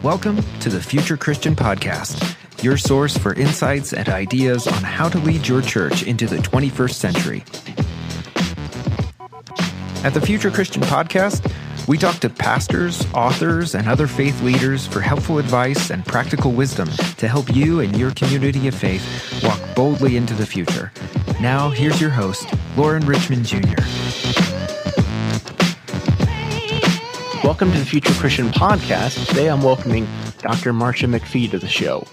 Welcome to the Future Christian Podcast, your source for insights and ideas on how to lead your church into the 21st century. At the Future Christian Podcast, we talk to pastors, authors, and other faith leaders for helpful advice and practical wisdom to help you and your community of faith walk boldly into the future. Now, here's your host, Lauren Richmond Jr. Welcome to the Future Christian Podcast. Today I'm welcoming Dr. Marcia McFee to the show.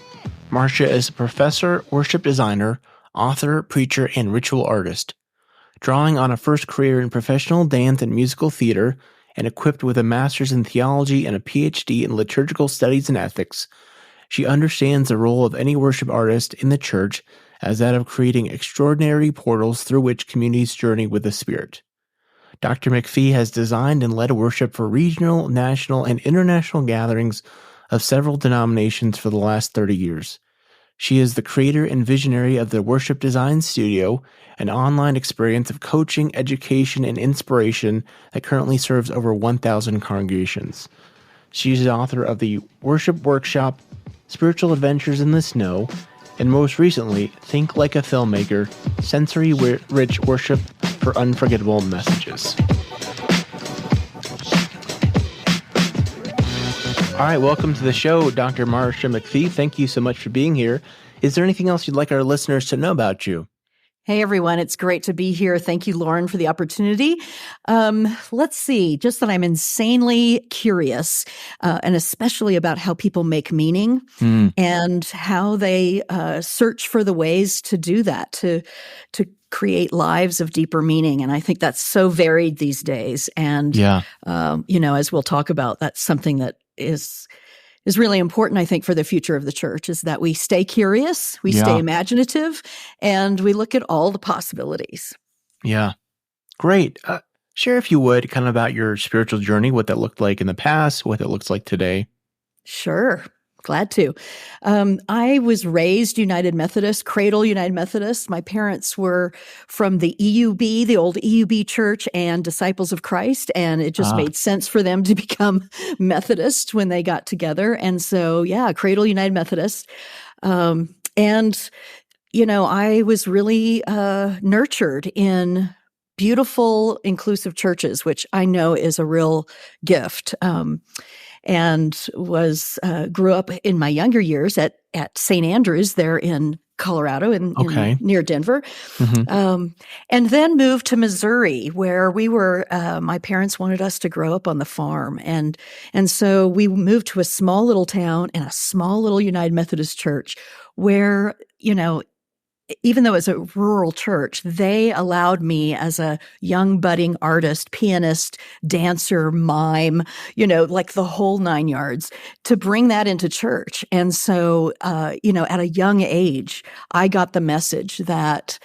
Marcia is a professor, worship designer, author, preacher, and ritual artist. Drawing on a first career in professional dance and musical theater, and equipped with a master's in theology and a PhD in liturgical studies and ethics, she understands the role of any worship artist in the church as that of creating extraordinary portals through which communities journey with the Spirit. Dr. McFee has designed and led worship for regional, national, and international gatherings of several denominations for the last 30 years. She is the creator and visionary of the Worship Design Studio, an online experience of coaching, education, and inspiration that currently serves over 1,000 congregations. She is the author of the Worship Workshop, Spiritual Adventures in the Snow, and most recently, Think Like a Filmmaker, Sensory-Rich Worship for Unforgettable Messages. All right, welcome to the show, Dr. Marcia McFee. Thank you so much for being here. Is there anything else you'd like our listeners to know about you? Hey, everyone. It's great to be here. Thank you, Lauren, for the opportunity. Let's see, just that I'm insanely curious, and especially about how people make meaning and how they search for the ways to do that, to create lives of deeper meaning. And I think that's so varied these days. And, as we'll talk about, that's something that is really important, I think, for the future of the church, is that we stay curious, we stay imaginative, and we look at all the possibilities. Yeah. Great. Share, if you would, kind of about your spiritual journey, what that looked like in the past, what it looks like today. Sure. Glad to. I was raised United Methodist, Cradle United Methodist. My parents were from the EUB, the old EUB church, and Disciples of Christ, and it just made sense for them to become Methodist when they got together. And so, Cradle United Methodist. I was really nurtured in beautiful, inclusive churches, which I know is a real gift. And grew up in my younger years at St. Andrews there in Colorado, near Denver, and then moved to Missouri, where we were. My parents wanted us to grow up on the farm, and so we moved to a small little town and a small little United Methodist church, where even though it's a rural church, they allowed me as a young budding artist, pianist, dancer, mime, like the whole 9 yards, to bring that into church. And so, at a young age, I got the message that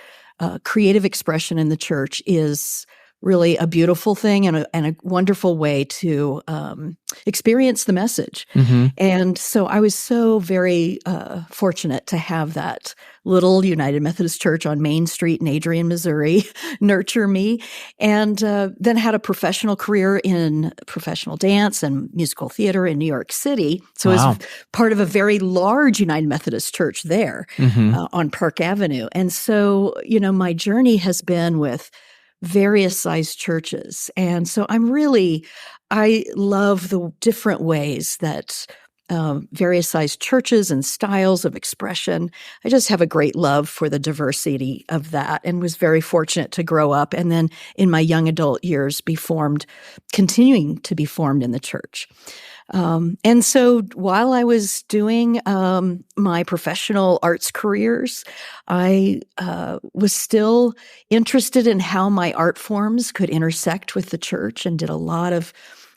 creative expression in the church is really a beautiful thing and a wonderful way to experience the message. And so I was so very fortunate to have that little United Methodist Church on Main Street in Adrian, Missouri, nurture me, and then had a professional career in professional dance and musical theater in New York City. So I was part of a very large United Methodist Church there on Park Avenue. And so, my journey has been with various sized churches. And so I love the different ways that various sized churches and styles of expression. I just have a great love for the diversity of that, and was very fortunate to grow up and then in my young adult years continuing to be formed in the church. And so while I was doing my professional arts careers, I was still interested in how my art forms could intersect with the church, and did a lot of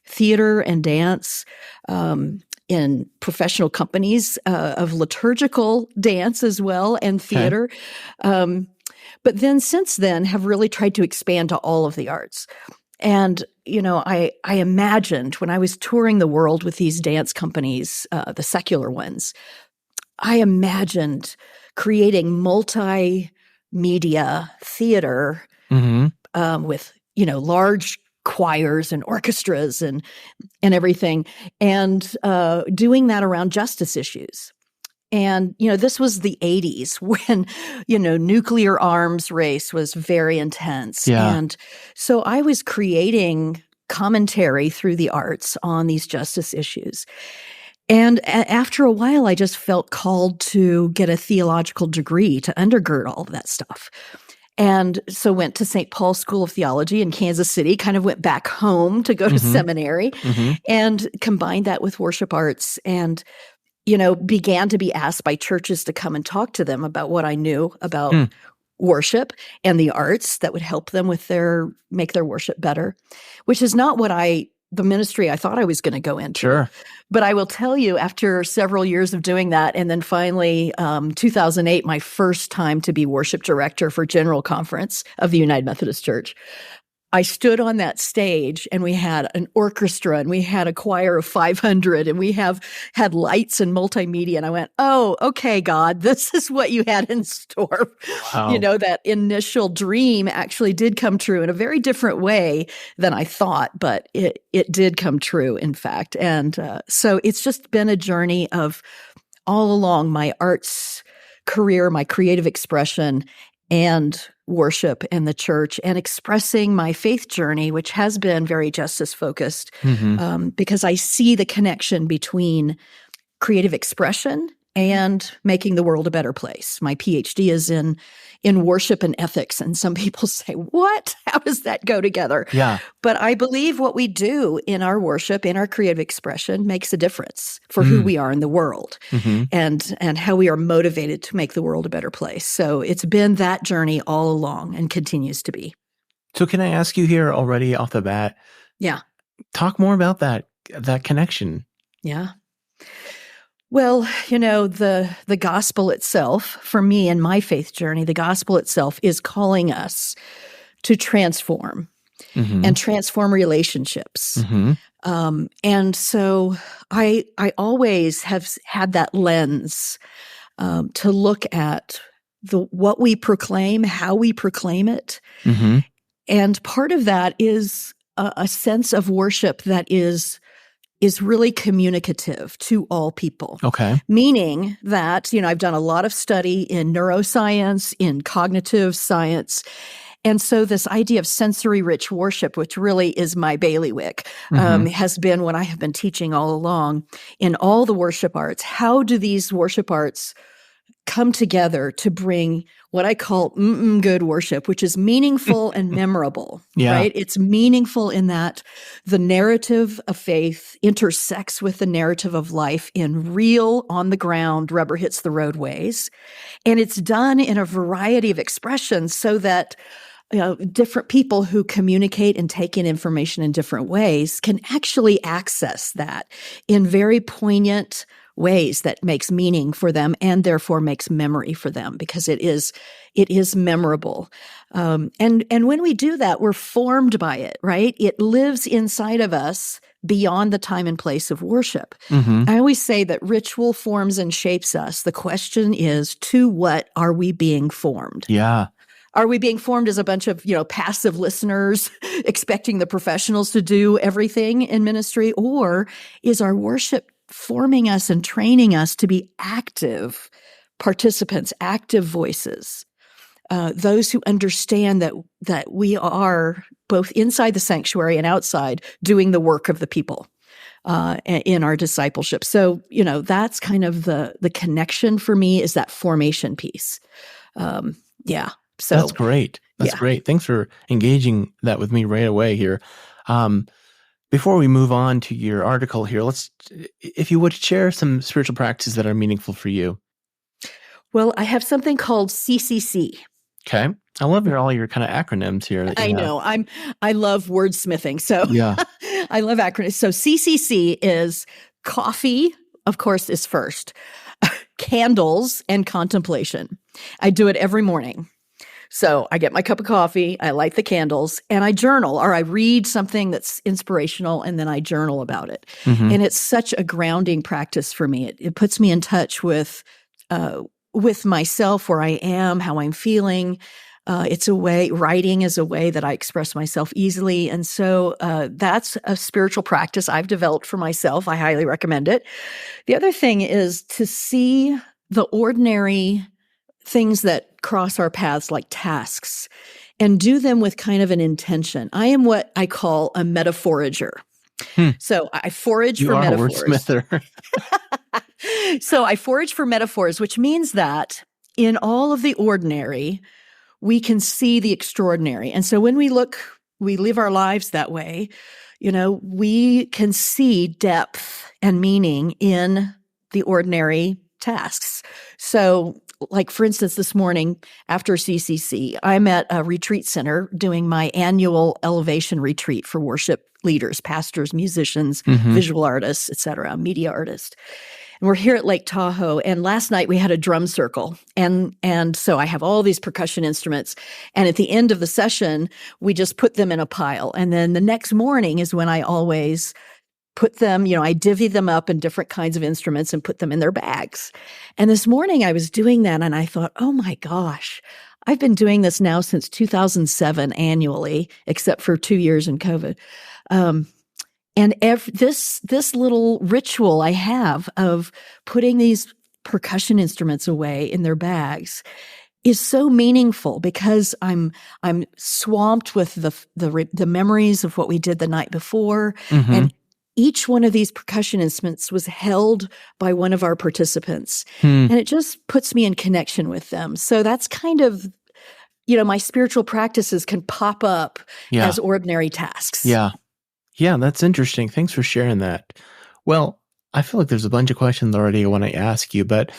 theater and dance in professional companies of liturgical dance as well, and theater. But then since then have really tried to expand to all of the arts. And, I imagined when I was touring the world with these dance companies, the secular ones, I imagined creating multimedia theater with, large choirs and orchestras and everything, and doing that around justice issues. And, this was the 80s when, nuclear arms race was very intense. Yeah. And so I was creating commentary through the arts on these justice issues. And after a while, I just felt called to get a theological degree to undergird all of that stuff. And so went to St. Paul's School of Theology in Kansas City, kind of went back home to go to seminary, and combined that with worship arts, and began to be asked by churches to come and talk to them about what I knew about worship and the arts that would help them with make their worship better, which is not the ministry I thought I was going to go into. Sure. But I will tell you, after several years of doing that, and then finally 2008, my first time to be worship director for General Conference of the United Methodist Church, I stood on that stage and we had an orchestra and we had a choir of 500 and we had lights and multimedia. And I went, oh, okay, God, this is what you had in store. Wow. That initial dream actually did come true in a very different way than I thought, but it did come true, in fact. And so it's just been a journey of all along my arts career, my creative expression, and worship in the church, and expressing my faith journey, which has been very justice focused, because I see the connection between creative expression and making the world a better place. My PhD is in worship and ethics, and some people say, what? How does that go together? Yeah. But I believe what we do in our worship, in our creative expression, makes a difference for who we are in the world, and how we are motivated to make the world a better place. So it's been that journey all along and continues to be. So can I ask you here already off the bat? Yeah. Talk more about that connection. Yeah. Well, the gospel itself, for me in my faith journey, the gospel itself is calling us to transform and transform relationships. And so I always have had that lens to look at what we proclaim, how we proclaim it. And part of that is a sense of worship that is really communicative to all people. Okay. Meaning that, I've done a lot of study in neuroscience, in cognitive science. And so this idea of sensory-rich worship, which really is my bailiwick, has been what I have been teaching all along in all the worship arts. How do these worship arts come together to bring what I call good worship, which is meaningful and memorable, right? It's meaningful in that the narrative of faith intersects with the narrative of life in real, on-the-ground, rubber hits the road ways. And it's done in a variety of expressions so that different people who communicate and take in information in different ways can actually access that in very poignant ways that makes meaning for them and therefore makes memory for them, because it is memorable. And when we do that, we're formed by it, right? It lives inside of us beyond the time and place of worship. I always say that ritual forms and shapes us. The question is, to what are we being formed? Yeah. Are we being formed as a bunch of, passive listeners expecting the professionals to do everything in ministry? Or is our worship forming us and training us to be active participants, active voices, those who understand that we are both inside the sanctuary and outside doing the work of the people in our discipleship? So, that's kind of the connection for me, is that formation piece. So that's great. That's great. Thanks for engaging that with me right away here. Before we move on to your article here, if you would share some spiritual practices that are meaningful for you. Well, I have something called CCC. Okay. I love all your kind of acronyms here. I know. I love wordsmithing. So I love acronyms. So CCC is coffee, of course, is first. Candles and contemplation. I do it every morning. So I get my cup of coffee, I light the candles, and I journal, or I read something that's inspirational, and then I journal about it. And it's such a grounding practice for me. It puts me in touch with myself, where I am, how I'm feeling, Writing is a way that I express myself easily. And so that's a spiritual practice I've developed for myself. I highly recommend it. The other thing is to see the ordinary things that cross our paths, like tasks, and do them with kind of an intention. I am what I call a metaphoriger. So I forage for metaphors. You are a wordsmither. So I forage for metaphors, which means that in all of the ordinary, we can see the extraordinary. And so when we live our lives that way, we can see depth and meaning in the ordinary tasks. So, like, for instance, this morning after CCC, I'm at a retreat center doing my annual elevation retreat for worship leaders, pastors, musicians, visual artists, etc., media artists. And we're here at Lake Tahoe. And last night we had a drum circle. And so I have all these percussion instruments. And at the end of the session, we just put them in a pile. And then the next morning is when I always put them, I divvy them up in different kinds of instruments and put them in their bags. And this morning I was doing that and I thought, oh my gosh, I've been doing this now since 2007 annually, except for 2 years in COVID. And this little ritual I have of putting these percussion instruments away in their bags is so meaningful because I'm swamped with the memories of what we did the night before, and each one of these percussion instruments was held by one of our participants, and it just puts me in connection with them. So that's kind of, my spiritual practices can pop up as ordinary tasks. Yeah, that's interesting. Thanks for sharing that. Well, I feel like there's a bunch of questions already I want to ask you, but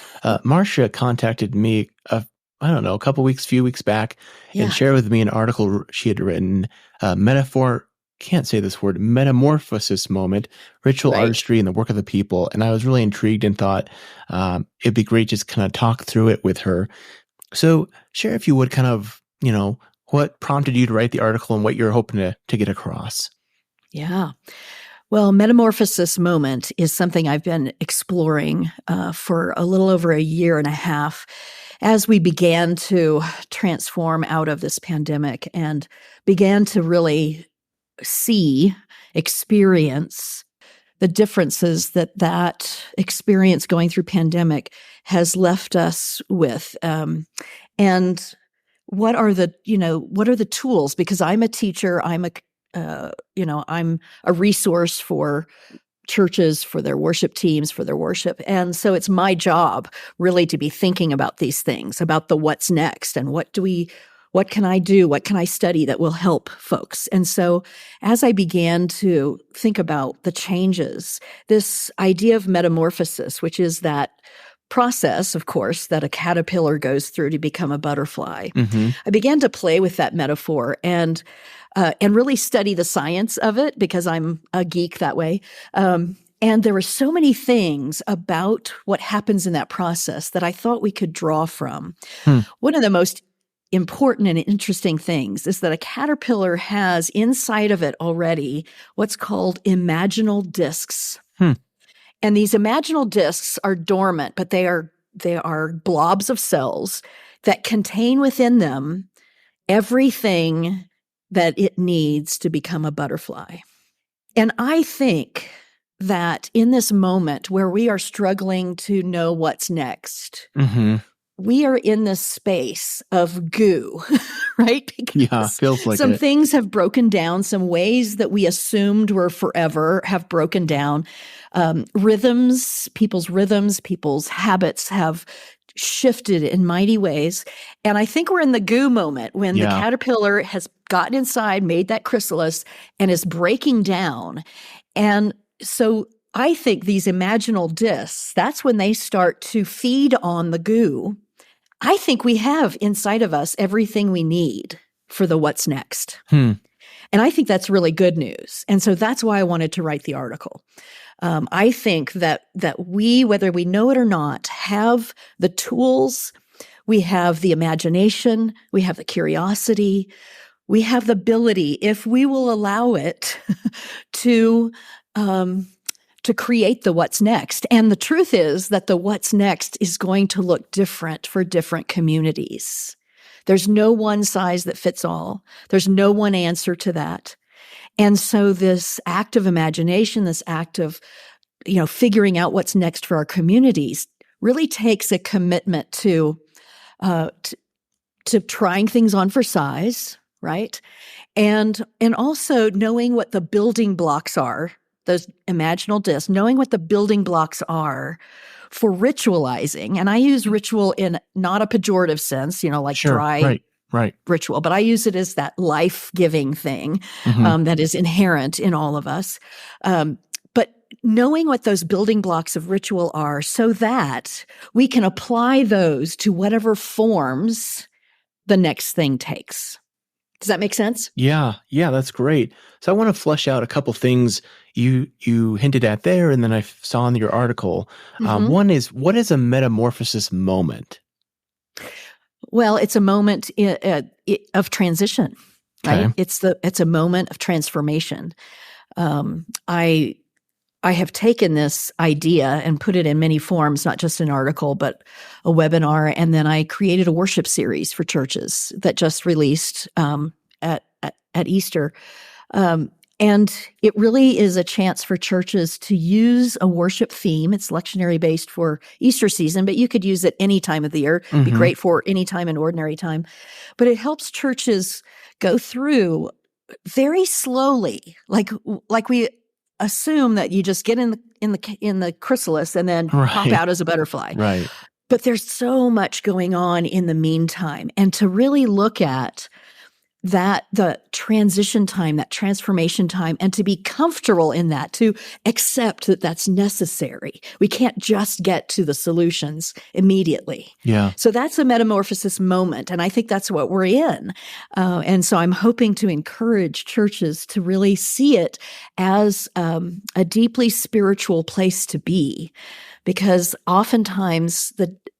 Marcia contacted me, a few weeks back, and shared with me an article she had written, metamorphosis moment, ritual artistry and the work of the people. And I was really intrigued and thought it'd be great just kind of talk through it with her. So share, if you would, kind of, what prompted you to write the article and what you're hoping to get across. Yeah. Well, metamorphosis moment is something I've been exploring for a little over a year and a half as we began to transform out of this pandemic and began to really experience the differences that experience going through pandemic has left us with. And what are the tools? Because I'm a teacher, I'm a resource for churches, for their worship teams, for their worship. And so it's my job really to be thinking about these things, about the what's next and what can I do? What can I study that will help folks? And so as I began to think about the changes, this idea of metamorphosis, which is that process, of course, that a caterpillar goes through to become a butterfly, I began to play with that metaphor and really study the science of it because I'm a geek that way. And there were so many things about what happens in that process that I thought we could draw from. One of the most important and interesting things is that a caterpillar has inside of it already what's called imaginal discs. And these imaginal discs are dormant, but they are blobs of cells that contain within them everything that it needs to become a butterfly. And I think that in this moment where we are struggling to know what's next, we are in this space of goo, right? Because feels like some it. things have broken down, some ways that we assumed were forever have broken down. Rhythms, people's habits have shifted in mighty ways. And I think we're in the goo moment when the caterpillar has gotten inside, made that chrysalis, and is breaking down. And so I think these imaginal discs, that's when they start to feed on the goo. I think we have inside of us everything we need for the what's next. And I think that's really good news. And so that's why I wanted to write the article. I think that we, whether we know it or not, have the tools, we have the imagination, we have the curiosity, we have the ability, if we will allow it, to create the what's next. And the truth is that the what's next is going to look different for different communities. There's no one size that fits all. There's no one answer to that. And so this act of imagination, this act of, figuring out what's next for our communities really takes a commitment to trying things on for size, right? And also knowing what the building blocks are, those imaginal discs, knowing what the building blocks are for ritualizing. And I use ritual in not a pejorative sense, like Sure. dry Right. ritual, but I use it as that life-giving thing that is inherent in all of us. But knowing what those building blocks of ritual are so that we can apply those to whatever forms the next thing takes. Does that make sense? Yeah, that's great. So I want to flesh out a couple things you hinted at there, and then I saw in your article. One is, what is a metamorphosis moment? Well, it's a moment of transition, right? Okay. It's a moment of transformation. I have taken this idea and put it in many forms, not just an article, but a webinar. And then I created a worship series for churches that just released at Easter. And it really is a chance for churches to use a worship theme. It's lectionary based for Easter season, but you could use it any time of the year. It'd be great for any time in ordinary time. But it helps churches go through very slowly, like we assume that you just get in the chrysalis and then pop out as a butterfly. Right. But there's so much going on in the meantime. And to really look at the transition time, that transformation time, and to be comfortable in that, to accept that that's necessary. We can't just get to the solutions immediately. Yeah. So that's a metamorphosis moment, and I think that's what we're in. And so I'm hoping to encourage churches to really see it as a deeply spiritual place to be, because oftentimes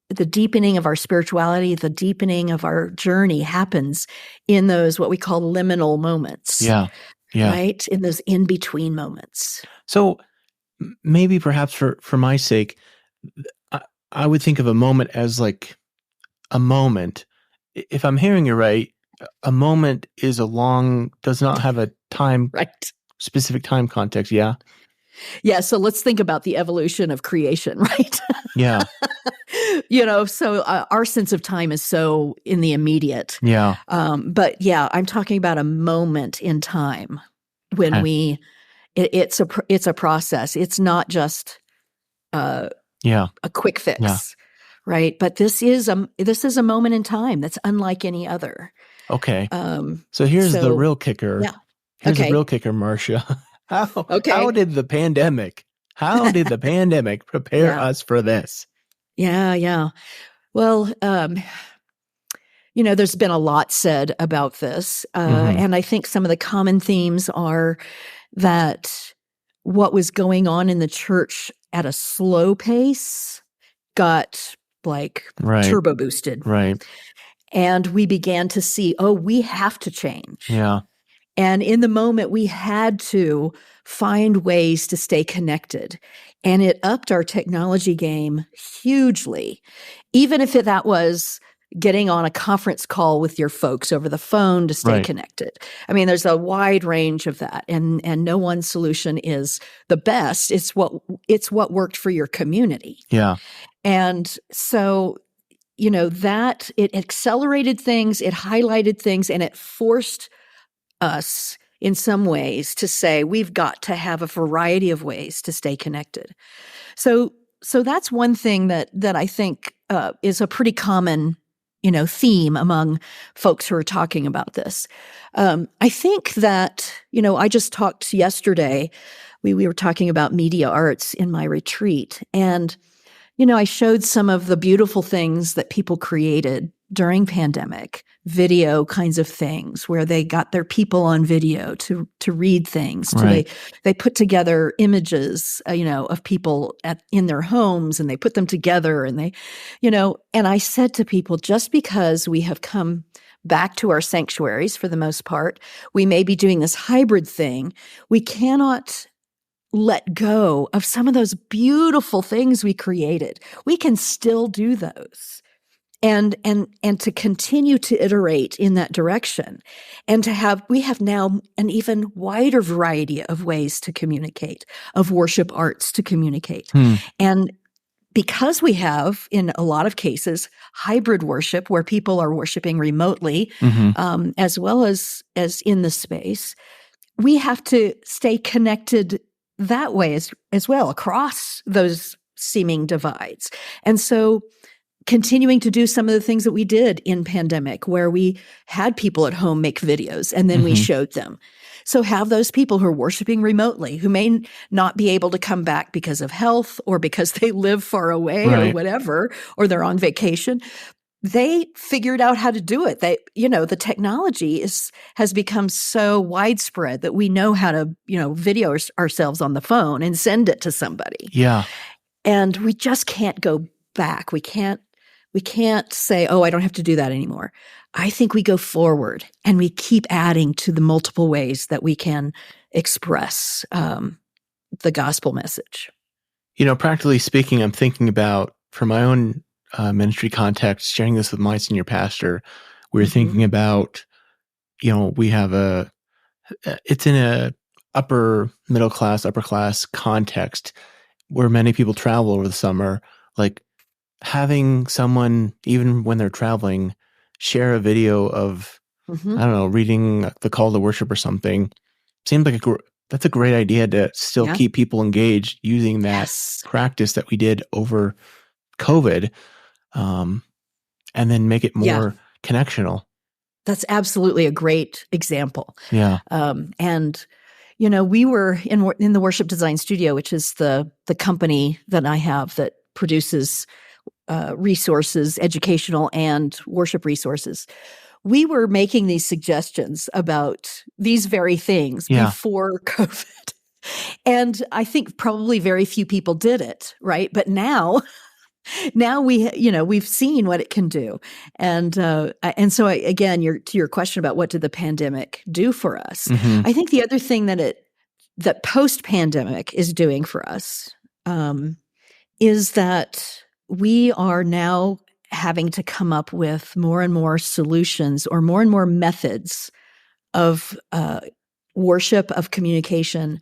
the deepening of our spirituality, the deepening of our journey happens in those what we call liminal moments. Yeah. Right? In those in-between moments. So maybe perhaps for my sake, I would think of a moment as like a moment. If I'm hearing you right, a moment is does not have a time, specific time context. Yeah. Yeah. So let's think about the evolution of creation, right? Yeah. So our sense of time is so in the immediate. Yeah. But yeah, I'm talking about a moment in time when it's a process. It's not just a quick fix, right? But this is a moment in time that's unlike any other. Okay. So here's the real kicker. Yeah. Here's the real kicker, Marcia. How did the pandemic prepare us for this? Yeah. Well, there's been a lot said about this. And I think some of the common themes are that what was going on in the church at a slow pace got turbo boosted. Right. And we began to see, we have to change. Yeah. And in the moment, we had to find ways to stay connected. And it upped our technology game hugely, even if that was getting on a conference call with your folks over the phone to stay connected. I mean, there's a wide range of that, and no one solution is the best. It's what worked for your community. Yeah. And so, that it accelerated things, it highlighted things, and it forced us in some ways to say we've got to have a variety of ways to stay connected. So that's one thing that I think is a pretty common theme among folks who are talking about this. I think that I just talked yesterday. We were talking about media arts in my retreat, and I showed some of the beautiful things that people created during pandemic, video kinds of things where they got their people on video to read things. They put together images, of people in their homes, and they put them together, and they, and I said to people, just because we have come back to our sanctuaries for the most part, we may be doing this hybrid thing. We cannot let go of some of those beautiful things we created. We can still do those. and to continue to iterate in that direction, and we have now an even wider variety of ways to communicate, of worship arts to communicate. And because we have, in a lot of cases, hybrid worship where people are worshiping remotely, as well as in the space, we have to stay connected that way as well, across those seeming divides. And so continuing to do some of the things that we did in pandemic, where we had people at home make videos and then we showed them. So have those people who are worshiping remotely, who may not be able to come back because of health or because they live far away or whatever, or they're on vacation. They figured out how to do it. The technology has become so widespread that we know how to, video ourselves on the phone and send it to somebody. Yeah. And we just can't go back. We can't say, oh, I don't have to do that anymore. I think we go forward and we keep adding to the multiple ways that we can express the gospel message. Practically speaking, I'm thinking about, for my own ministry context, sharing this with my senior pastor, we're thinking about, we have it's in a upper class context where many people travel over the summer, like having someone, even when they're traveling, share a video of, I don't know, reading the call to worship or something. Seems like that's a great idea to still keep people engaged using that practice that we did over COVID, and then make it more connectional. That's absolutely a great example. Yeah. And we were in the Worship Design Studio, which is the company that I have that produces resources, educational and worship resources. We were making these suggestions about these very things before COVID. And I think probably very few people did it, right? But now we've seen what it can do. And so again, to your question about what did the pandemic do for us? I think the other thing that post-pandemic is doing for us is that we are now having to come up with more and more solutions or more and more methods of worship, of communication,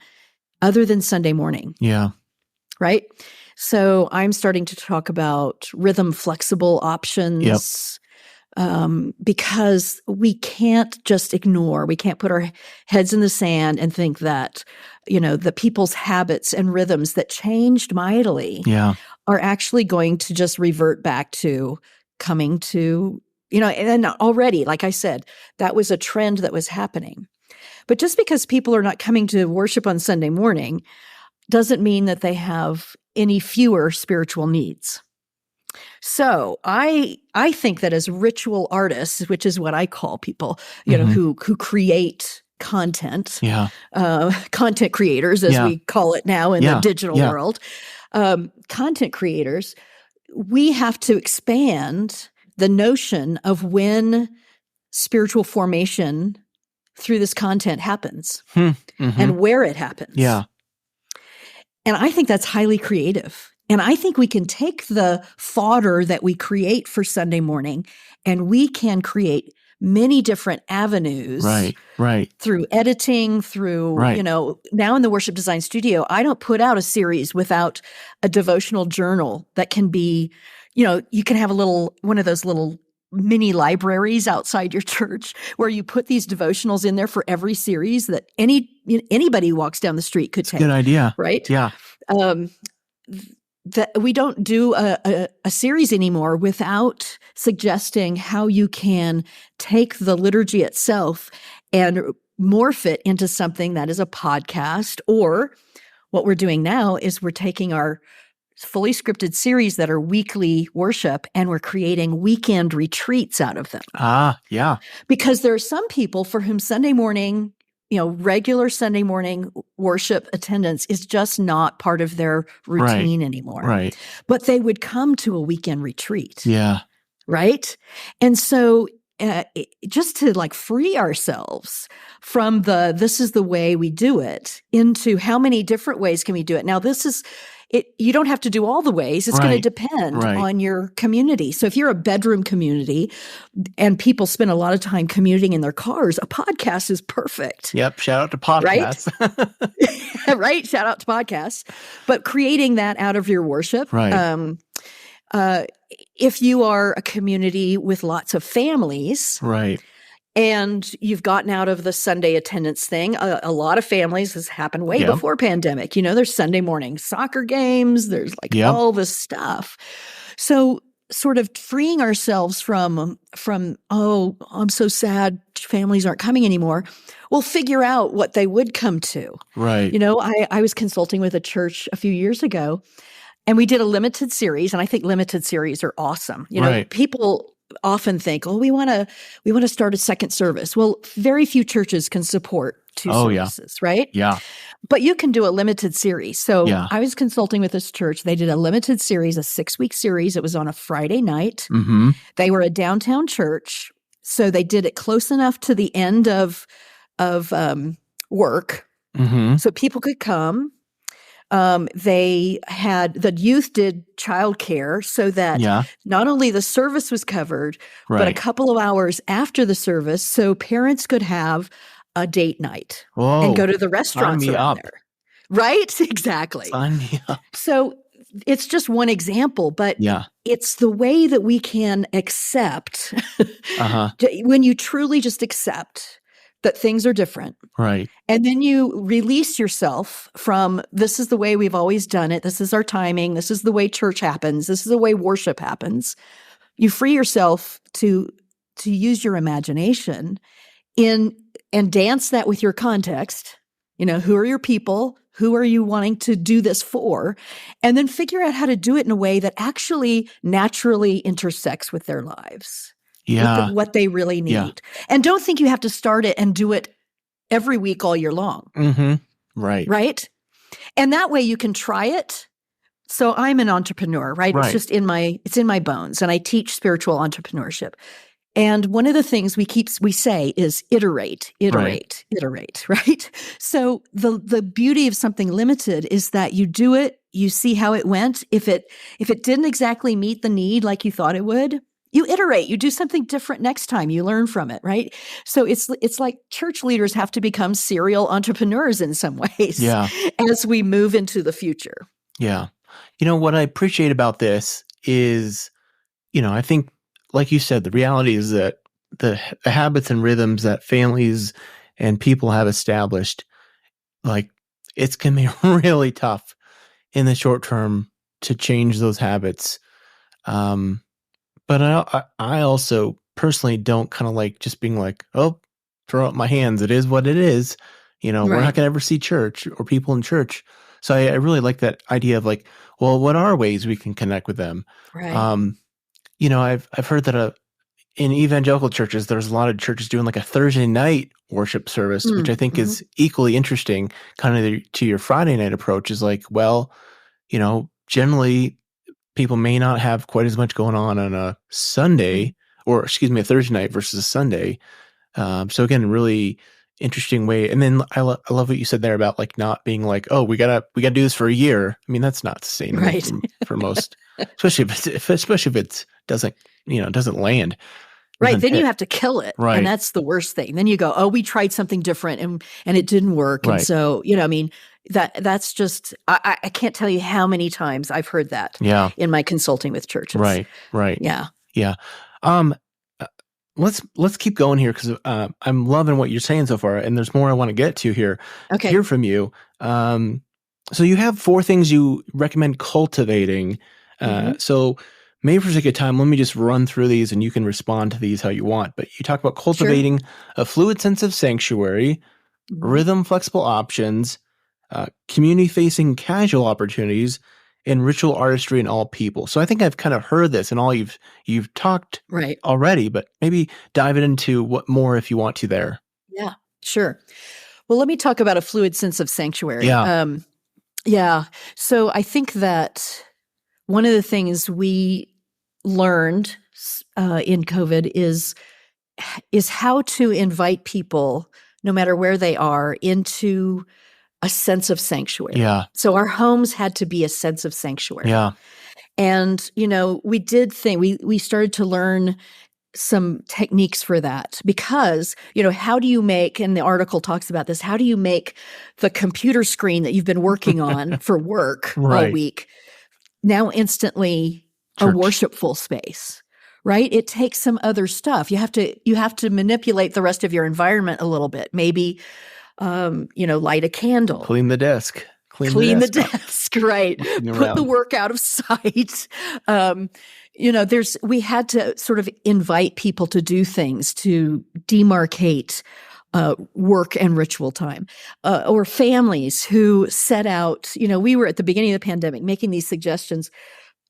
other than Sunday morning. Yeah. Right? So I'm starting to talk about rhythm flexible options, because we can't just ignore, we can't put our heads in the sand and think that, the people's habits and rhythms that changed mightily are actually going to just revert back to coming to, and already, like I said, that was a trend that was happening. But just because people are not coming to worship on Sunday morning doesn't mean that they have any fewer spiritual needs. So I think that as ritual artists, which is what I call people, who create content, content creators, as we call it now in the digital world, content creators, we have to expand the notion of when spiritual formation through this content happens and where it happens. Yeah. And I think that's highly creative. And I think we can take the fodder that we create for Sunday morning and we can create many different avenues. Right. Through editing, through, now in the Worship Design Studio, I don't put out a series without a devotional journal that can be, you can have one of those little mini libraries outside your church where you put these devotionals in there for every series that anybody who walks down the street could take. Good idea. Right? Yeah. That we don't do a series anymore without suggesting how you can take the liturgy itself and morph it into something that is a podcast, or what we're doing now is we're taking our fully scripted series that are weekly worship and we're creating weekend retreats out of them. Yeah. Because there are some people for whom Sunday morning, regular Sunday morning worship attendance is just not part of their routine anymore. Right. But they would come to a weekend retreat. Yeah. Right. And so just to free ourselves from this is the way we do it into how many different ways can we do it? Now, this is you don't have to do all the ways. It's going to depend on your community. So if you're a bedroom community and people spend a lot of time commuting in their cars, a podcast is perfect. Yep. Shout out to podcasts. Right? Right. Shout out to podcasts. But creating that out of your worship. Right. If you are a community with lots of families. Right. And you've gotten out of the Sunday attendance thing. A lot of families, this happened way before pandemic. There's Sunday morning soccer games. There's all this stuff. So sort of freeing ourselves from, oh, I'm so sad families aren't coming anymore. We'll figure out what they would come to. Right. I was consulting with a church a few years ago, and we did a limited series. And I think limited series are awesome. People often think, oh, we want to start a second service. Well, very few churches can support two services, right? Yeah. But you can do a limited series. So I was consulting with this church. They did a limited series, a 6-week series. It was on a Friday night. Mm-hmm. They were a downtown church. So they did it close enough to the end of work so people could come. The youth did childcare so that not only the service was covered, but a couple of hours after the service, so parents could have a date night and go to the restaurants around there. Right? Exactly. Sign me up. So it's just one example, but it's the way that we can accept when you truly just accept that things are different. Right. And then you release yourself from, this is the way we've always done it. This is our timing. This is the way church happens. This is the way worship happens. You free yourself to use your imagination and dance that with your context. Who are your people? Who are you wanting to do this for? And then figure out how to do it in a way that actually naturally intersects with their lives. Yeah. With what they really need. Yeah. And don't think you have to start it and do it every week all year long. Mm-hmm. Right. Right? And that way you can try it. So I'm an entrepreneur, right? It's just in my bones, and I teach spiritual entrepreneurship. And one of the things we say is iterate, right? So the beauty of something limited is that you do it, you see how it went. If it didn't exactly meet the need like you thought it would, you iterate, you do something different next time, you learn from it, right? So it's like church leaders have to become serial entrepreneurs in some ways as we move into the future. Yeah. What I appreciate about this is, I think, like you said, the reality is that the habits and rhythms that families and people have established, it's going to be really tough in the short term to change those habits. But I also personally don't kind of like just being like, oh, throw up my hands. It is what it is. We're not going to ever see church or people in church. So I really like that idea of what are ways we can connect with them? Right. I've heard that in evangelical churches, there's a lot of churches doing a Thursday night worship service, which I think is equally interesting. Kind of to your Friday night approach is generally people may not have quite as much going on a Sunday, or a Thursday night versus a Sunday. So again, really interesting way. And then I love what you said there about not being oh, we gotta do this for a year. I mean, that's not sustainable for most, especially if it doesn't land. Right. Then you have to kill it. Right. And that's the worst thing. Then you go, oh, we tried something different and it didn't work. Right. And so, that's just, I can't tell you how many times I've heard that in my consulting with churches. Right. Right. Yeah. Yeah. Let's keep going here because I'm loving what you're saying so far, and there's more I want to get to here. Okay. Hear from you. So you have 4 things you recommend cultivating. So maybe for sake of time, let me just run through these, and you can respond to these how you want. But you talk about cultivating a fluid sense of sanctuary, rhythm flexible options, community-facing casual opportunities, and ritual artistry in all people. So I think I've kind of heard this and all you've talked already, but maybe dive it into what more if you want to there. Yeah, sure. Well, let me talk about a fluid sense of sanctuary. Yeah. So I think that one of the things we learned in COVID is how to invite people, no matter where they are, into a sense of sanctuary. Yeah. So our homes had to be a sense of sanctuary. Yeah. And, we started to learn some techniques for that because, how do you make, and the article talks about this, how do you make the computer screen that you've been working on for work all week now instantly a worshipful space, right? It takes some other stuff. You have to manipulate the rest of your environment a little bit. Maybe, light a candle. Clean the desk. Clean the desk, right? Put the work out of sight. We had to sort of invite people to do things to demarcate work and ritual time, or families who set out. We were at the beginning of the pandemic making these suggestions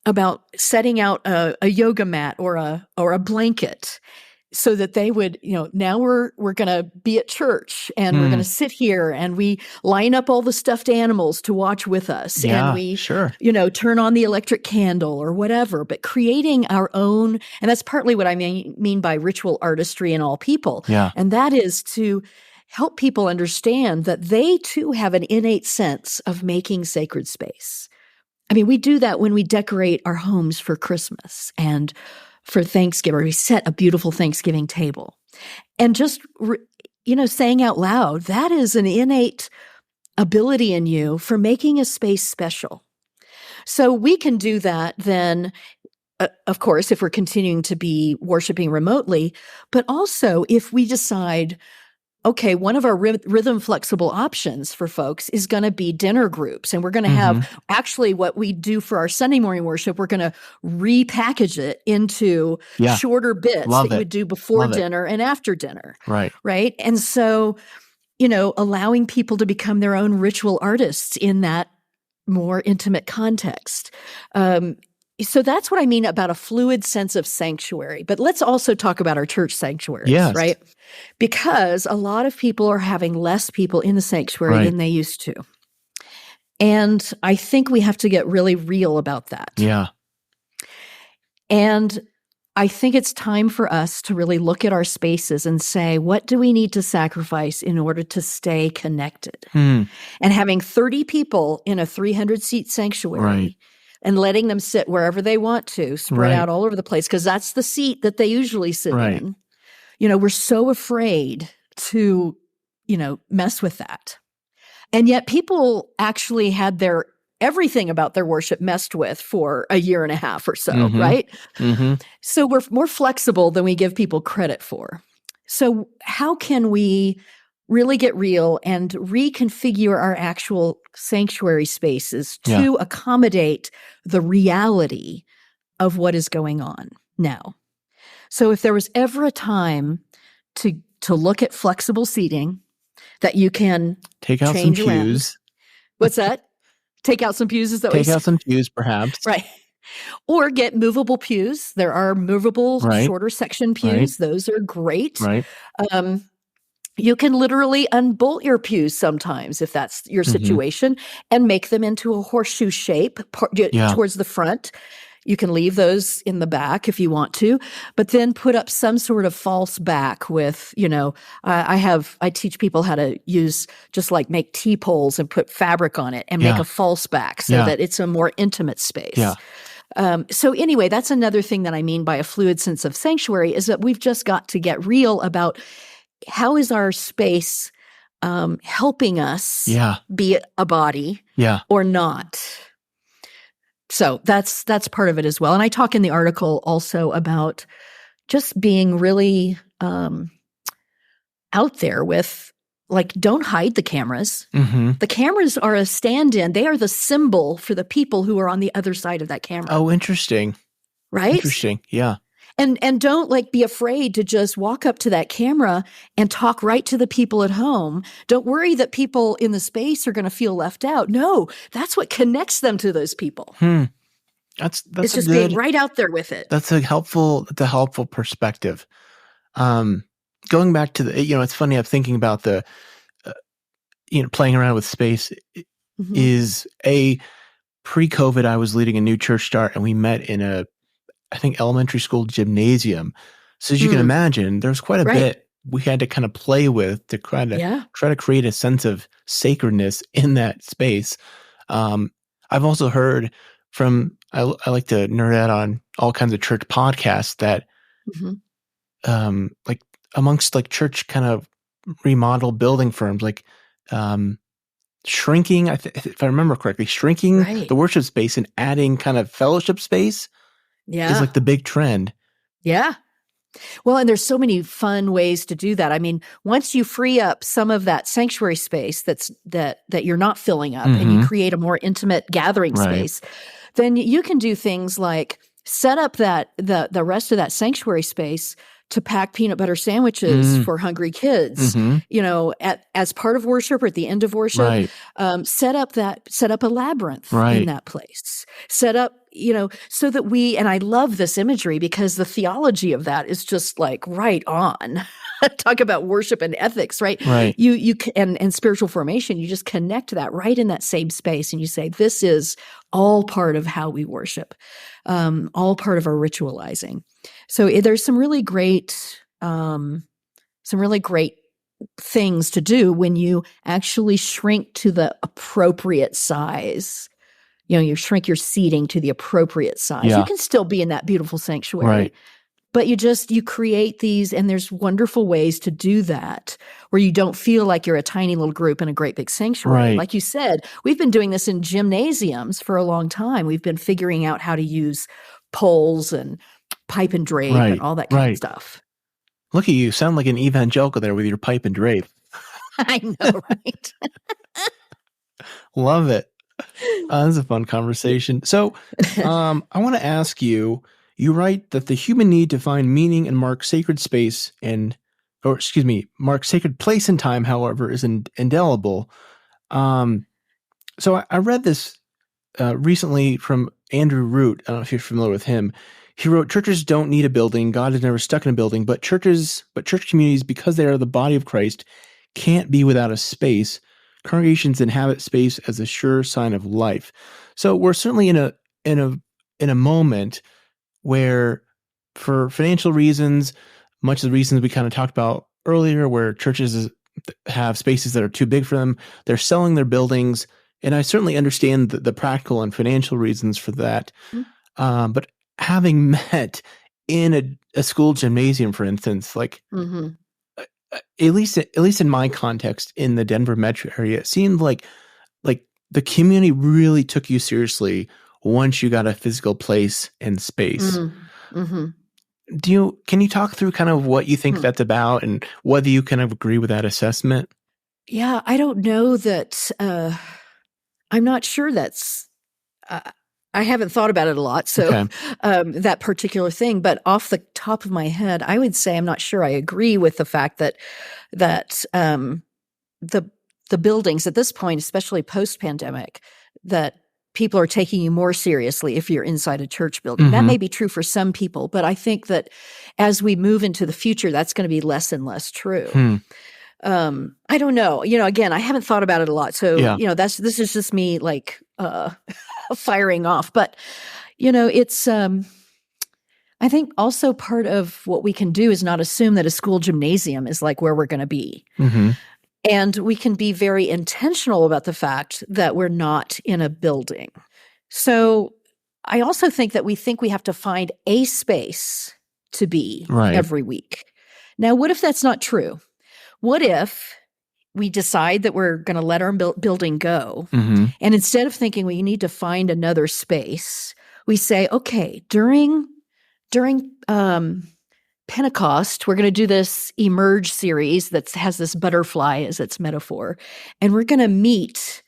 about setting out a yoga mat or a blanket, so that they would, now we're going to be at church and we're going to sit here and we line up all the stuffed animals to watch with us. Yeah, and we, sure. Turn on the electric candle or whatever, but creating our own, and that's partly what I mean by ritual artistry in all people. Yeah. And that is to help people understand that they too have an innate sense of making sacred space. I mean, we do that when we decorate our homes for Christmas and for Thanksgiving, we set a beautiful Thanksgiving table. And just, saying out loud, that is an innate ability in you for making a space special. So we can do that then, of course, if we're continuing to be worshiping remotely, but also if we decide, okay, one of our rhythm flexible options for folks is going to be dinner groups. And we're going to have actually what we do for our Sunday morning worship, we're going to repackage it into shorter bits that you would do before dinner and after dinner. Right. Right. And so, allowing people to become their own ritual artists in that more intimate context. So that's what I mean about a fluid sense of sanctuary. But let's also talk about our church sanctuaries, right? Because a lot of people are having less people in the sanctuary than they used to. And I think we have to get really real about that. Yeah. And I think it's time for us to really look at our spaces and say, what do we need to sacrifice in order to stay connected? And having 30 people in a 300-seat sanctuary and letting them sit wherever they want to, spread out all over the place, because that's the seat that they usually sit in. We're so afraid to, mess with that. And yet people actually had everything about their worship messed with for a year and a half or so, right? So we're more flexible than we give people credit for. So how can we really get real and reconfigure our actual sanctuary spaces to accommodate the reality of what is going on now? So if there was ever a time to look at flexible seating that you can take out some pews. What's that? Take out some pews? Is that take out some pews, perhaps? Right. Or get movable pews. There are movable shorter section pews. Those are great. Right. You can literally unbolt your pews sometimes if that's your situation and make them into a horseshoe shape towards the front. You can leave those in the back if you want to, but then put up some sort of false back with, I teach people how to make T-poles and put fabric on it and make a false back so that it's a more intimate space. So anyway, that's another thing that I mean by a fluid sense of sanctuary is that we've just got to get real about how is our space helping us be a body or not? So that's part of it as well. And I talk in the article also about just being really out there with, don't hide the cameras. The cameras are a stand-in. They are the symbol for the people who are on the other side of that camera. Oh, interesting. Right? Interesting. Yeah. And don't be afraid to just walk up to that camera and talk right to the people at home. Don't worry that people in the space are going to feel left out. No, that's what connects them to those people. That's it's just being right out there with it. That's a helpful perspective. Going back to it's funny. I'm thinking about the, playing around with space is pre-COVID. I was leading a new church start and we met in I think elementary school gymnasium. So as you can imagine, there's quite a bit we had to kind of play with to try to create a sense of sacredness in that space. I've also heard from, I like to nerd out on all kinds of church podcasts that, like amongst like church kind of remodel building firms, like shrinking, if I remember correctly, shrinking the worship space and adding kind of fellowship space is like the big trend. Yeah. Well, and there's so many fun ways to do that. I mean, once you free up some of that sanctuary space that you're not filling up and you create a more intimate gathering space, then you can do things like set up the rest of that sanctuary space to pack peanut butter sandwiches for hungry kids, as part of worship or at the end of worship. Set up a labyrinth in that place. Set up, so that and I love this imagery because the theology of that is just like right on. Talk about worship and ethics, right? You and spiritual formation, you just connect that right in that same space and you say, this is all part of how we worship, all part of our ritualizing. So there's some really great things to do when you actually shrink to the appropriate size. You shrink your seating to the appropriate size. You can still be in that beautiful sanctuary, but you create these, and there's wonderful ways to do that where you don't feel like you're a tiny little group in a great big sanctuary. Like you said, we've been doing this in gymnasiums for a long time. We've been figuring out how to use poles and pipe and drape and all that kind of stuff. Look at you. Sound like an evangelical there with your pipe and drape. I know, right? Love it. This is a fun conversation. So I want to ask you, you write that the human need to find meaning and mark sacred place and time, however, is indelible. So I read this recently from Andrew Root. I don't know if you're familiar with him. He wrote, churches don't need a building. God is never stuck in a building, but church communities, because they are the body of Christ, can't be without a space. Congregations inhabit space as a sure sign of life. So we're certainly in a moment where, for financial reasons, much of the reasons we kind of talked about earlier, where churches have spaces that are too big for them, they're selling their buildings. And I certainly understand the practical and financial reasons for that. But having met in a school gymnasium, for instance, like at least in my context in the Denver metro area, it seemed like the community really took you seriously once you got a physical place and space. Can you talk through kind of what you think that's about and whether you kind of agree with that assessment? Yeah, I don't know that. I'm not sure that's. I haven't thought about it a lot, so that particular thing. But off the top of my head, I would say I'm not sure I agree with the fact that the buildings at this point, especially post-pandemic, that people are taking you more seriously if you're inside a church building. That may be true for some people, but I think that as we move into the future, that's going to be less and less true. I don't know. Again, I haven't thought about it a lot. So, this is just me like firing off. But, it's I think also part of what we can do is not assume that a school gymnasium is like where we're going to be. And we can be very intentional about the fact that we're not in a building. So I also think that we have to find a space to be every week. Now, what if that's not true? What if we decide that we're going to let our building go, and instead of thinking we need to find another space, we say, okay, during Pentecost, we're going to do this Emerge series that has this butterfly as its metaphor, and we're going to meet.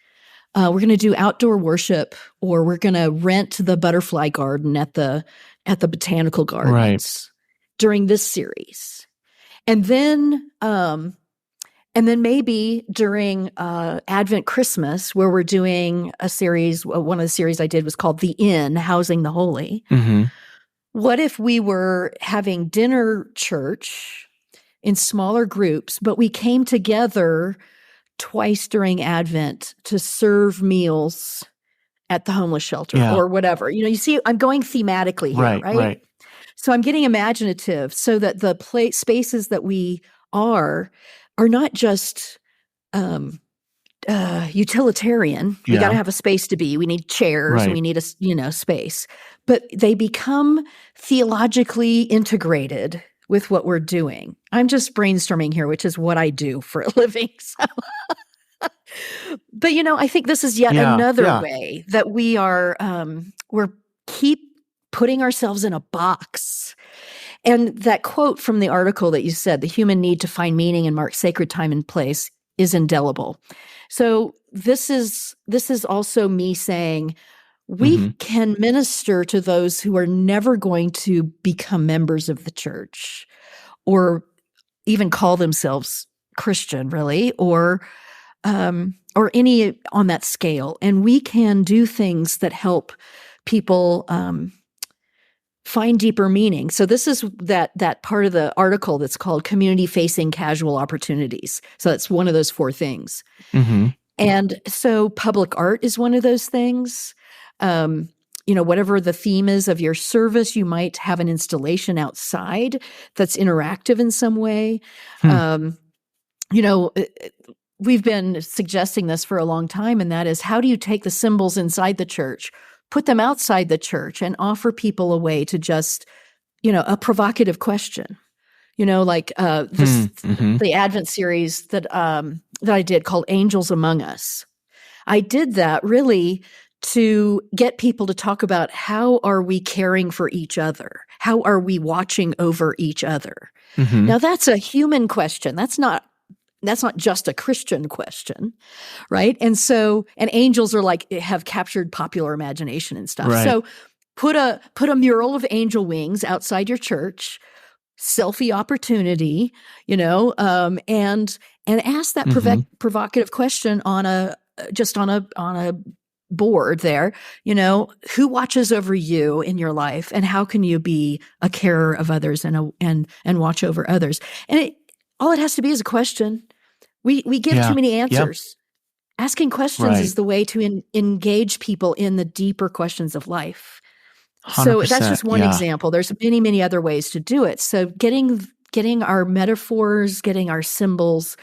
We're going to do outdoor worship, or we're going to rent the butterfly garden at the botanical gardens during this series, and then maybe during Advent Christmas, where we're doing a series. One of the series I did was called "The Inn: Housing the Holy." What if we were having dinner church in smaller groups, but we came together twice during Advent to serve meals at the homeless shelter or whatever? You see, I'm going thematically here, right? So I'm getting imaginative so that the spaces that we are not just utilitarian. We got to have a space to be. We need chairs. And we need a space. But they become theologically integrated with what we're doing. I'm just brainstorming here, which is what I do for a living. So. But I think this is yet another way that we are we're keep putting ourselves in a box. And that quote from the article that you said, the human need to find meaning and mark sacred time and place, is indelible. So this is also me saying we can minister to those who are never going to become members of the church or even call themselves Christian, really, or any on that scale. And we can do things that help people find deeper meaning. So this is that part of the article that's called community-facing casual opportunities. So that's one of those 4 things. And so public art is one of those things. Whatever the theme is of your service, you might have an installation outside that's interactive in some way. We've been suggesting this for a long time, and that is, how do you take the symbols inside the church, put them outside the church, and offer people a way to just, a provocative question, like the Advent series that I did called Angels Among Us. I did that really to get people to talk about, how are we caring for each other? How are we watching over each other? Now, that's a human question. That's not just a Christian question, right? And angels are have captured popular imagination and stuff. Right. So put a mural of angel wings outside your church, selfie opportunity, and ask that provocative question on a board there, who watches over you in your life, and how can you be a carer of others and watch over others? And all it has to be is a question. We give too many answers. Asking questions is the way to engage people in the deeper questions of life. So that's just one example. There's many, many other ways to do it. So getting our metaphors, getting our symbols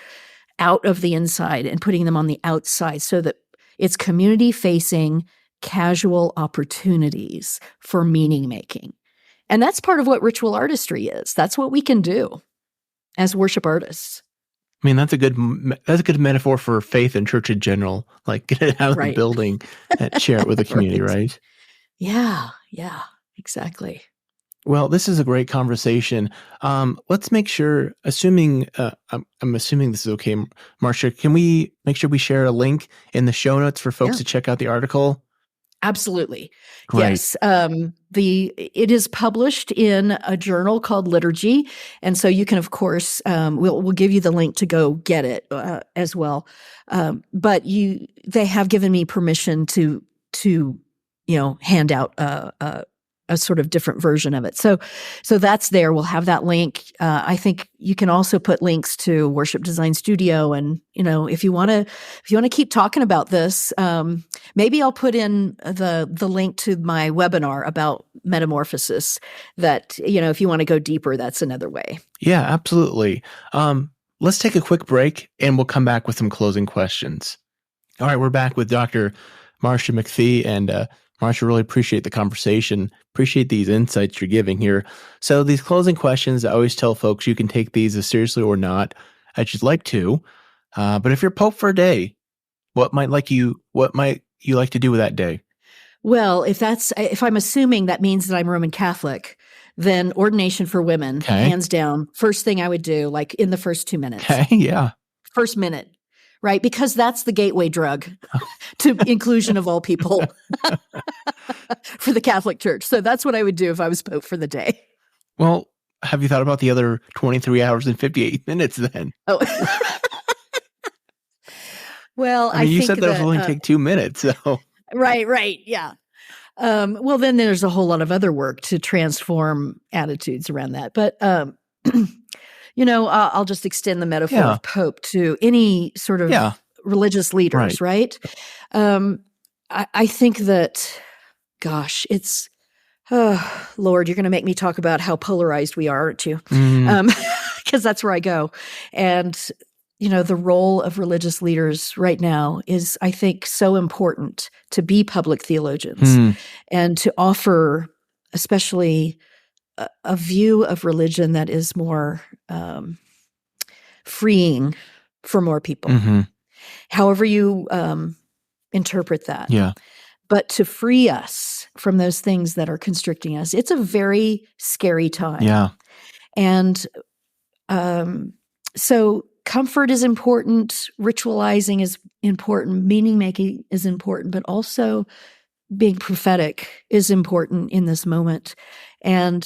out of the inside and putting them on the outside, so that it's community-facing, casual opportunities for meaning making. And that's part of what ritual artistry is. That's what we can do as worship artists. I mean, that's a good metaphor for faith and church in general. Like, get it out of the building and share it with the community, right? Yeah, exactly. Well, this is a great conversation. Let's make sure, I'm assuming this is okay, Marcia, can we make sure we share a link in the show notes for folks to check out the article? Absolutely. Great. Yes. It is published in a journal called Liturgy. And so you can, of course, we'll give you the link to go get it as well. But they have given me permission to hand out a sort of different version of it. So that's there. We'll have that link. I think you can also put links to Worship Design Studio, and if you want to keep talking about this, maybe I'll put in the link to my webinar about metamorphosis. That if you want to go deeper, that's another way. Yeah, absolutely. Let's take a quick break, and we'll come back with some closing questions. All right, we're back with Dr. Marcia McFee, and Marcia, really appreciate the conversation. Appreciate these insights you're giving here. So these closing questions, I always tell folks you can take these as seriously or not as you'd like to. But if you're Pope for a day, what might you like to do with that day? Well, if I'm assuming that means that I'm Roman Catholic, then ordination for women, hands down, first thing I would do, like in the first 2 minutes. Okay, yeah. First minute. Right, because that's the gateway drug to inclusion of all people for the Catholic Church. So that's what I would do if I was Pope for the day. Well, have you thought about the other 23 hours and 58 minutes then? Oh, well, I mean, you think said that would only take 2 minutes. So right, yeah. Well, then there's a whole lot of other work to transform attitudes around that, but. I'll just extend the metaphor of Pope to any sort of religious leaders, right? I think that, gosh, it's, Lord, you're going to make me talk about how polarized we are, aren't you? because that's where I go. And, the role of religious leaders right now is, I think, so important to be public theologians and to offer, especially a view of religion that is more freeing for more people. However you interpret that. Yeah. But to free us from those things that are constricting us, it's a very scary time. Yeah. And so comfort is important, ritualizing is important, meaning making is important, but also being prophetic is important in this moment. And,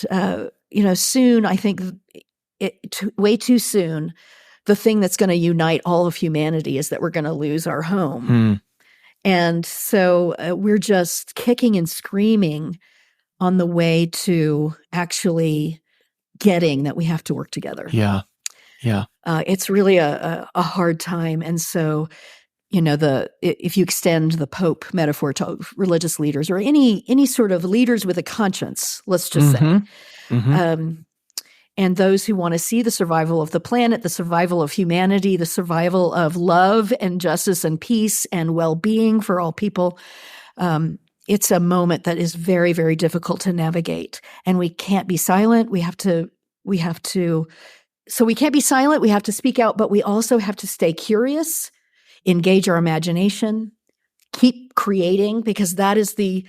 soon, I think way too soon, the thing that's going to unite all of humanity is that we're going to lose our home. And so we're just kicking and screaming on the way to actually getting that we have to work together. Yeah. Yeah. It's really a hard time. And so, if you extend the Pope metaphor to religious leaders or any sort of leaders with a conscience, let's just say, and those who want to see the survival of the planet, the survival of humanity, the survival of love and justice and peace and well-being for all people, it's a moment that is very, very difficult to navigate. And we can't be silent. So we can't be silent. We have to speak out, but we also have to stay curious, engage our imagination, keep creating, because that is a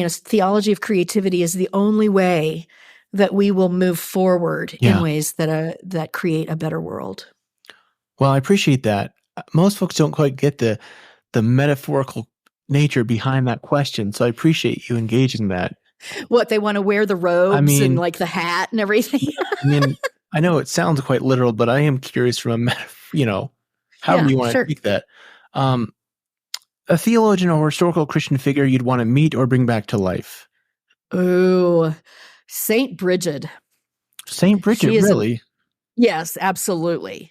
theology of creativity is the only way that we will move forward in ways that create a better world. Well, I appreciate that. Most folks don't quite get the metaphorical nature behind that question, so I appreciate you engaging that. What, they want to wear the robes and like the hat and everything? I know it sounds quite literal, but I am curious from however you want to take that. A theologian or historical Christian figure you'd want to meet or bring back to life? Oh, Saint Bridget. Saint Bridget, really? Yes, absolutely.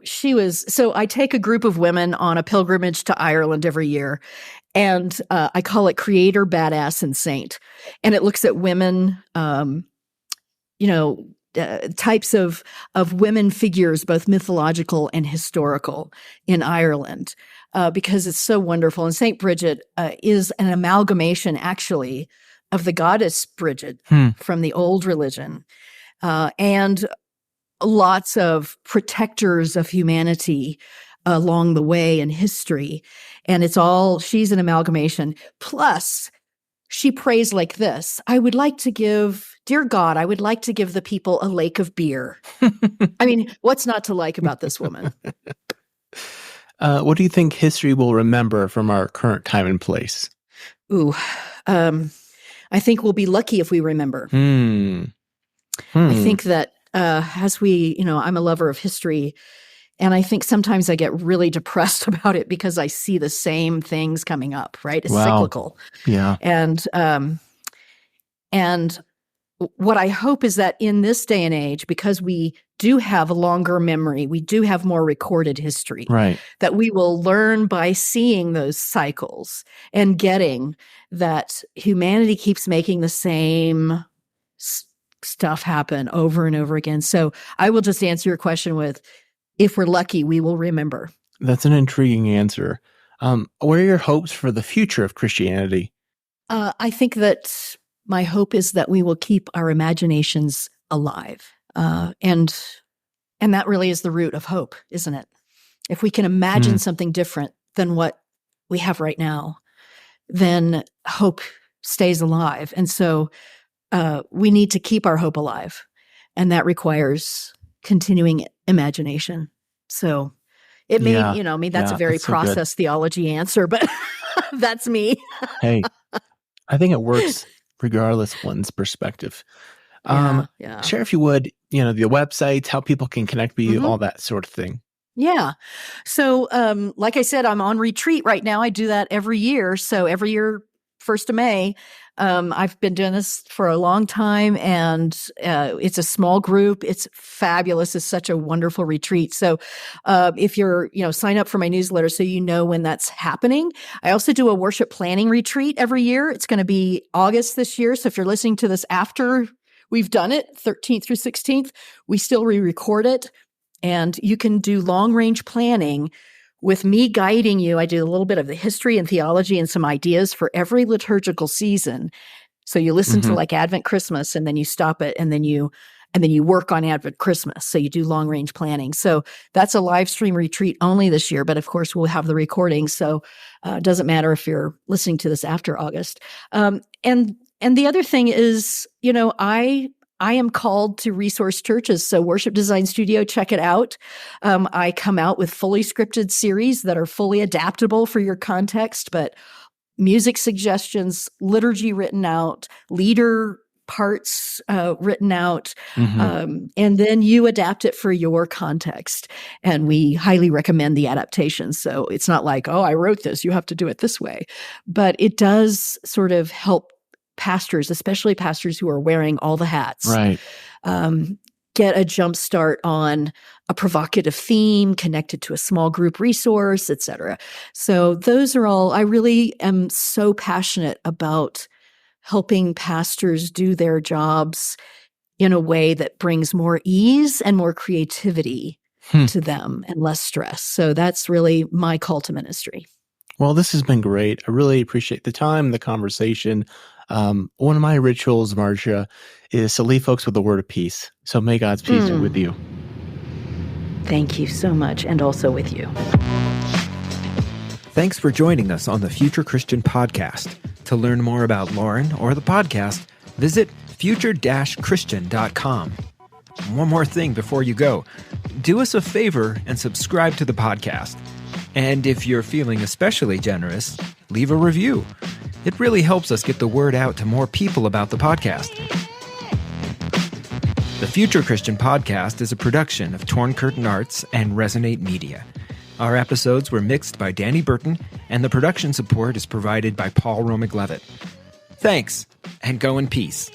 She was. So I take a group of women on a pilgrimage to Ireland every year, and I call it Creator, Badass, and Saint. And it looks at women, types of women figures, both mythological and historical, in Ireland, because it's so wonderful. And Saint Bridget is an amalgamation, actually, of the goddess Bridget from the old religion, and lots of protectors of humanity along the way in history. And she's an amalgamation. Plus, she prays like this: Dear God, I would like to give the people a lake of beer. What's not to like about this woman? What do you think history will remember from our current time and place? I think we'll be lucky if we remember. I think that as I'm a lover of history, and I think sometimes I get really depressed about it because I see the same things coming up, right? It's cyclical. Yeah. And what I hope is that in this day and age, because we do have a longer memory, we do have more recorded history, right, that we will learn by seeing those cycles and getting that humanity keeps making the same stuff happen over and over again. So I will just answer your question with, if we're lucky, we will remember. That's an intriguing answer. What are your hopes for the future of Christianity? I think that my hope is that we will keep our imaginations alive. And that really is the root of hope, isn't it? If we can imagine something different than what we have right now, then hope stays alive. And so we need to keep our hope alive. And that requires continuing imagination. So it may, that's a very process theology answer, but that's me. Hey, I think it works regardless of one's perspective. Share, if you would, the websites, how people can connect with you, all that sort of thing. Yeah. So, like I said, I'm on retreat right now. I do that every year. So every year, 1st of May, I've been doing this for a long time, and it's a small group. It's fabulous. It's such a wonderful retreat. So if you're, sign up for my newsletter so you know when that's happening. I also do a worship planning retreat every year. It's going to be August this year. So if you're listening to this after we've done it 13th through 16th. We still re-record it, and you can do long-range planning with me guiding you. I do a little bit of the history and theology and some ideas for every liturgical season. So you listen to like Advent, Christmas, and then you stop it, and then you work on Advent, Christmas. So you do long-range planning. So that's a live stream retreat only this year, but of course we'll have the recording. So it doesn't matter if you're listening to this after August. And the other thing is, I am called to resource churches. So Worship Design Studio, check it out. I come out with fully scripted series that are fully adaptable for your context, but music suggestions, liturgy written out, leader parts written out, and then you adapt it for your context. And we highly recommend the adaptation. So it's not like, oh, I wrote this, you have to do it this way. But it does sort of help pastors, especially pastors who are wearing all the hats, right, get a jump start on a provocative theme connected to a small group resource, etc. So those are all, I really am so passionate about helping pastors do their jobs in a way that brings more ease and more creativity to them and less stress. So that's really my call to ministry. Well, this has been great. I really appreciate the time, the conversation. One of my rituals, Marcia, is to leave folks with a word of peace. So may God's peace be with you. Thank you so much, and also with you. Thanks for joining us on the Future Christian Podcast. To learn more about Lauren or the podcast, visit future-christian.com. One more thing before you go. Do us a favor and subscribe to the podcast. And if you're feeling especially generous, leave a review. It really helps us get the word out to more people about the podcast. The Future Christian Podcast is a production of Torn Curtain Arts and Resonate Media. Our episodes were mixed by Danny Burton, and the production support is provided by Paul Romig-Levitt. Thanks, and go in peace.